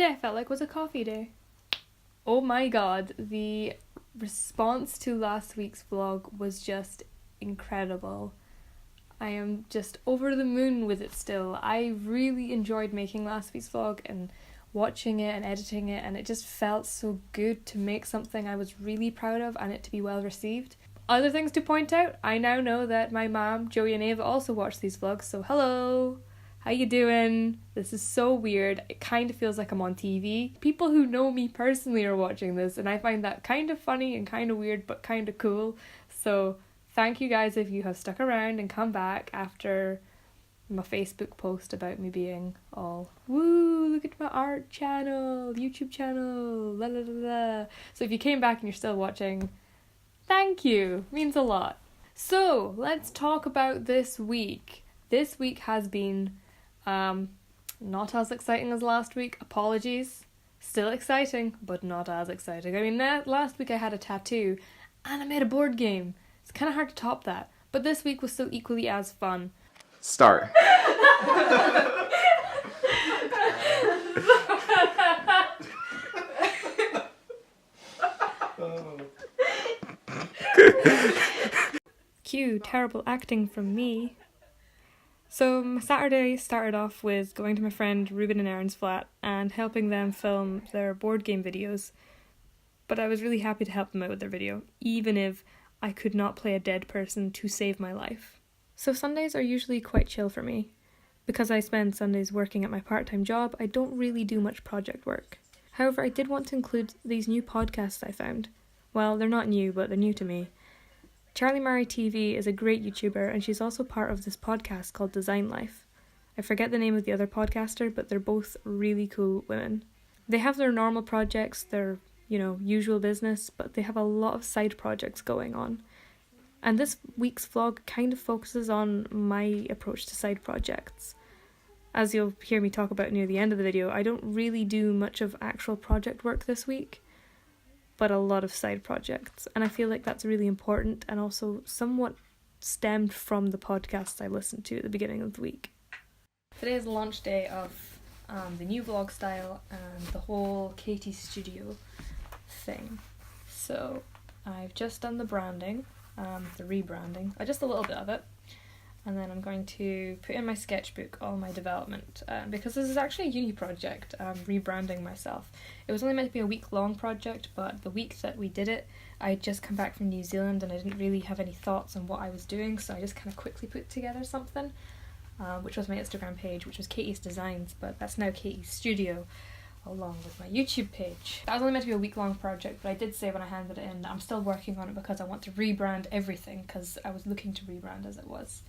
today I felt like was a coffee day. Oh my god, the response to last week's vlog was just incredible. I am just over the moon with it still. I really enjoyed making last week's vlog and watching it and editing it, and it just felt so good to make something I was really proud of and it to be well received. Other things to point out, I now know that my mom, Joey and Ava also watch these vlogs, so hello! How you doing? This is so weird. It kind of feels like I'm on TV. People who know me personally are watching this, and I find that kind of funny and kind of weird, but kind of cool. So thank you guys if you have stuck around and come back after my Facebook post about me being all, woo, look at my art channel, YouTube channel, la la la la. So if you came back and you're still watching, thank you. Means a lot. So let's talk about this week. This week has been not as exciting as last week. Apologies. Still exciting, but not as exciting. I mean, last week I had a tattoo and I made a board game. It's kind of hard to top that. But this week was still equally as fun. Start. Cue terrible acting from me. So my Saturday started off with going to my friend Ruben and Aaron's flat and helping them film their board game videos. But I was really happy to help them out with their video, even if I could not play a dead person to save my life. So Sundays are usually quite chill for me. Because I spend Sundays working at my part-time job, I don't really do much project work. However, I did want to include these new podcasts I found. Well, they're not new, but they're new to me. Charlie Murray TV is a great YouTuber, and she's also part of this podcast called Design Life. I forget the name of the other podcaster, but they're both really cool women. They have their normal projects, their, usual business, but they have a lot of side projects going on. And this week's vlog kind of focuses on my approach to side projects. As you'll hear me talk about near the end of the video, I don't really do much of actual project work this week, but a lot of side projects, and I feel like that's really important and also somewhat stemmed from the podcasts I listened to at the beginning of the week. Today is launch day of the new vlog style and the whole Katie Studio thing. So I've just done the branding, the rebranding, just a little bit of it, and then I'm going to put in my sketchbook all my development, because this is actually a uni project, rebranding myself. It was only meant to be a week-long project, but the week that we did it, I had just come back from New Zealand and I didn't really have any thoughts on what I was doing, so I just kind of quickly put together something, which was my Instagram page, which was Katie's Designs, but that's now Katie's Studio, along with my YouTube page. That was only meant to be a week-long project, but I did say when I handed it in that I'm still working on it because I want to rebrand everything, because I was looking to rebrand as it was.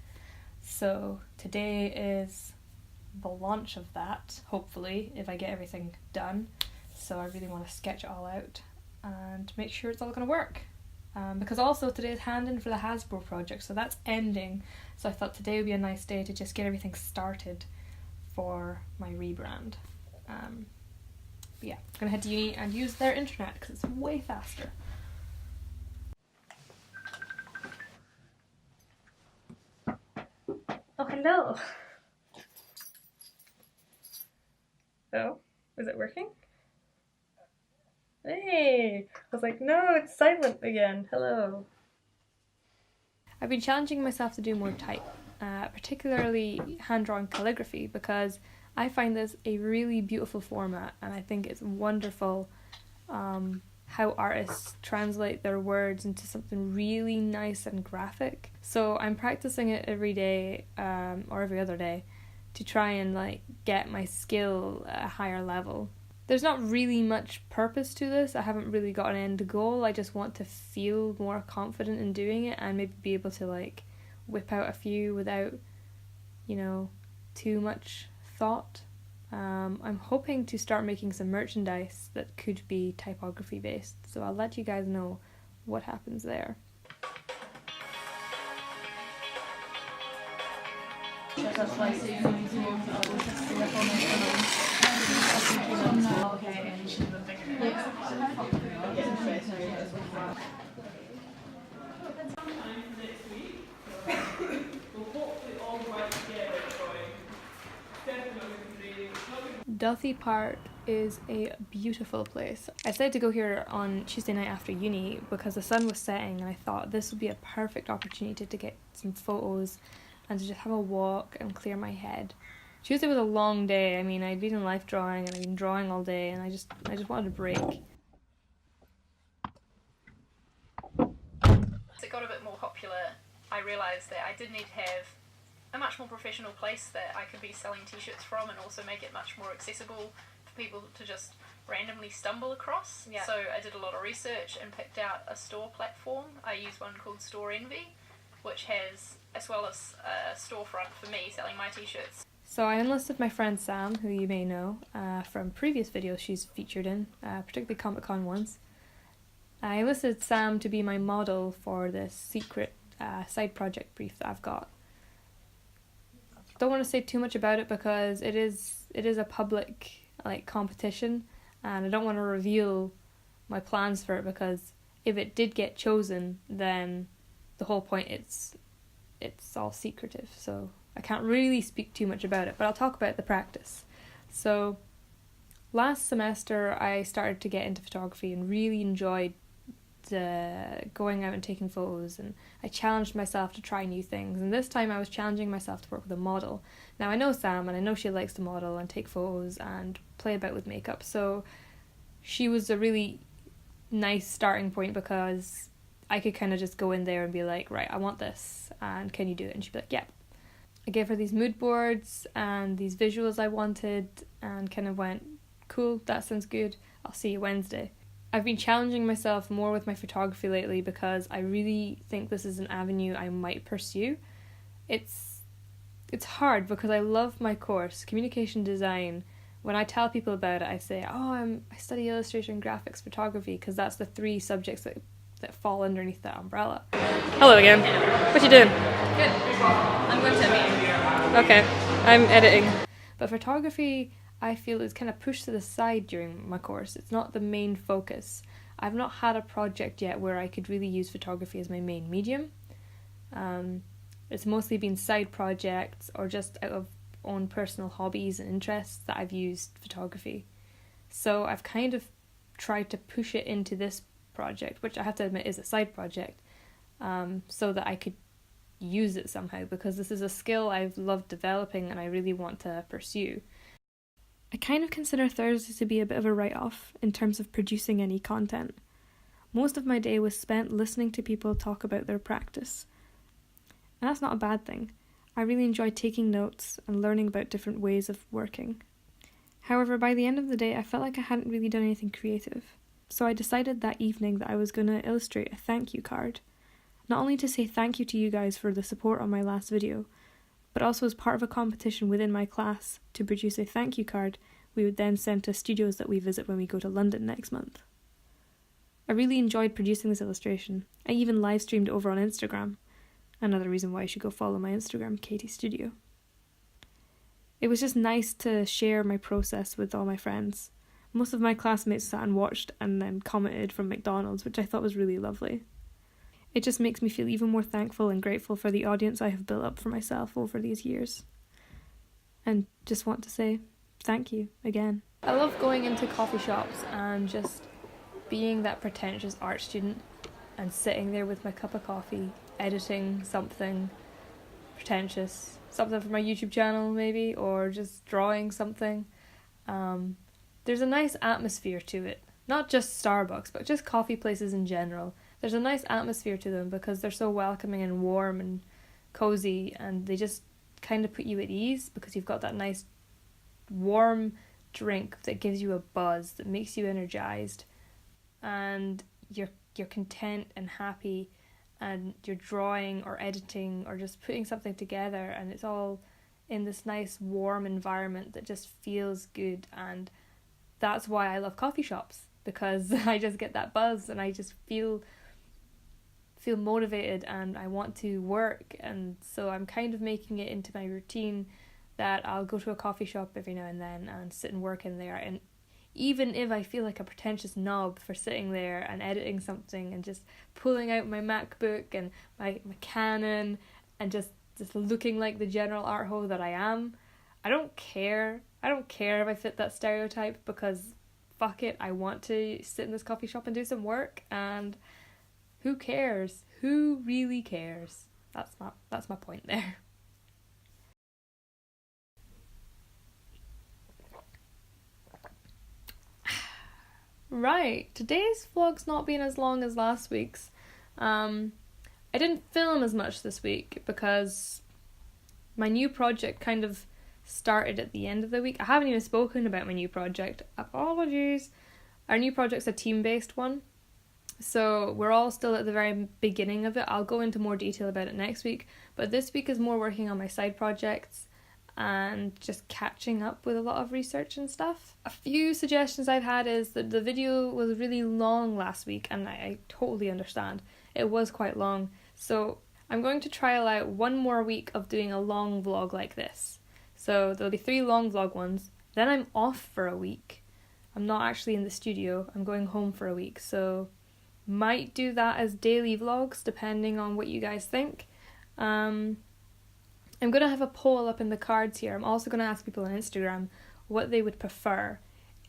So today is the launch of that, hopefully, if I get everything done. So I really want to sketch it all out and make sure it's all going to work. Because also today is hand-in for the Hasbro project, so that's ending. So I thought today would be a nice day to just get everything started for my rebrand. But yeah, I'm going to head to uni and use their internet because it's way faster. Oh, hello. Oh, is it working? Hey! I was like, no, it's silent again. Hello. I've been challenging myself to do more type, particularly hand-drawn calligraphy, because I find this a really beautiful format, and I think it's wonderful how artists translate their words into something really nice and graphic. So I'm practicing it every day, or every other day, to try and get my skill at a higher level. There's not really much purpose to this. I haven't really got an end goal. I just want to feel more confident in doing it and maybe be able to whip out a few without, too much thought. I'm hoping to start making some merchandise that could be typography based, so I'll let you guys know what happens there. Duffy part is a beautiful place. I decided to go here on Tuesday night after uni because the sun was setting and I thought this would be a perfect opportunity to get some photos and to just have a walk and clear my head. Tuesday was a long day. I mean, I'd been in life drawing and I'd been drawing all day and I just wanted a break. As it got a bit more popular, I realised that I did need to have a much more professional place that I could be selling t-shirts from and also make it much more accessible for people to just randomly stumble across. Yeah. So I did a lot of research and picked out a store platform. I use one called Store Envy, which has, as well as a storefront for me selling my t-shirts. So I enlisted my friend Sam, who you may know from previous videos she's featured in, particularly Comic-Con ones. I enlisted Sam to be my model for this secret side project brief that I've got. Don't want to say too much about it because it is a public competition, and I don't want to reveal my plans for it because if it did get chosen, then the whole point it's all secretive. So I can't really speak too much about it, but I'll talk about the practice. So last semester I started to get into photography and really enjoyed going out and taking photos, and I challenged myself to try new things, and this time I was challenging myself to work with a model. Now I know Sam and I know she likes to model and take photos and play about with makeup, so she was a really nice starting point because I could kind of just go in there and be like, right, I want this and can you do it? And she'd be like, yeah. I gave her these mood boards and these visuals I wanted and kind of went, cool, that sounds good, I'll see you Wednesday. I've been challenging myself more with my photography lately because I really think this is an avenue I might pursue. It's hard because I love my course, communication design. When I tell people about it, I say, I study illustration and graphics photography because that's the three subjects that fall underneath that umbrella. Hello again. What you doing? Good. I'm going to meet. Okay, I'm editing. But photography, I feel, is kind of pushed to the side during my course. It's not the main focus. I've not had a project yet where I could really use photography as my main medium. It's mostly been side projects or just out of own personal hobbies and interests that I've used photography. So I've kind of tried to push it into this project, which I have to admit is a side project, so that I could use it somehow because this is a skill I've loved developing and I really want to pursue. I kind of consider Thursday to be a bit of a write-off in terms of producing any content. Most of my day was spent listening to people talk about their practice. And that's not a bad thing. I really enjoyed taking notes and learning about different ways of working. However, by the end of the day, I felt like I hadn't really done anything creative. So I decided that evening that I was going to illustrate a thank you card. Not only to say thank you to you guys for the support on my last video, but also as part of a competition within my class to produce a thank you card we would then send to studios that we visit when we go to London next month. I really enjoyed producing this illustration. I even live streamed over on Instagram. Another reason why you should go follow my Instagram, Katie Studio. It was just nice to share my process with all my friends. Most of my classmates sat and watched and then commented from McDonald's, which I thought was really lovely. It just makes me feel even more thankful and grateful for the audience I have built up for myself over these years. And just want to say thank you again. I love going into coffee shops and just being that pretentious art student and sitting there with my cup of coffee, editing something pretentious, something for my YouTube channel maybe, or just drawing something. There's a nice atmosphere to it. Not just Starbucks, but just coffee places in general. There's a nice atmosphere to them because they're so welcoming and warm and cozy, and they just kind of put you at ease because you've got that nice warm drink that gives you a buzz, that makes you energized, and you're content and happy, and you're drawing or editing or just putting something together, and it's all in this nice warm environment that just feels good. And that's why I love coffee shops, because I just get that buzz and I just feel motivated and I want to work. And so I'm kind of making it into my routine that I'll go to a coffee shop every now and then and sit and work in there. And even if I feel like a pretentious knob for sitting there and editing something and just pulling out my MacBook and my Canon and just looking like the general art hole that I am, I don't care. I don't care if I fit that stereotype, because fuck it, I want to sit in this coffee shop and do some work, and who cares? Who really cares? That's my point there. Right, today's vlog's not been as long as last week's. I didn't film as much this week because my new project kind of started at the end of the week. I haven't even spoken about my new project. Apologies. Our new project's a team-based one, so we're all still at the very beginning of it. I'll go into more detail about it next week, but this week is more working on my side projects and just catching up with a lot of research and stuff. A few suggestions I've had is that the video was really long last week, and I totally understand. It was quite long, so I'm going to trial out one more week of doing a long vlog like this. So there'll be 3 long vlog ones, then I'm off for a week. I'm not actually in the studio, I'm going home for a week, so might do that as daily vlogs depending on what you guys think. I'm going to have a poll up in the cards here. I'm also going to ask people on Instagram what they would prefer.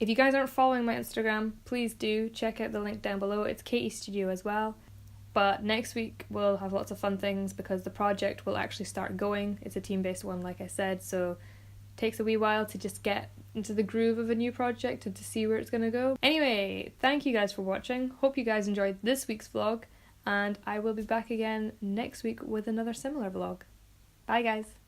If you guys aren't following my Instagram, please do check out the link down below. It's Katie Studio as well. But next week we'll have lots of fun things because the project will actually start going. It's a team-based one, like I said, so it takes a wee while to just get into the groove of a new project and to see where it's going to go. Anyway, thank you guys for watching. Hope you guys enjoyed this week's vlog, and I will be back again next week with another similar vlog. Bye guys!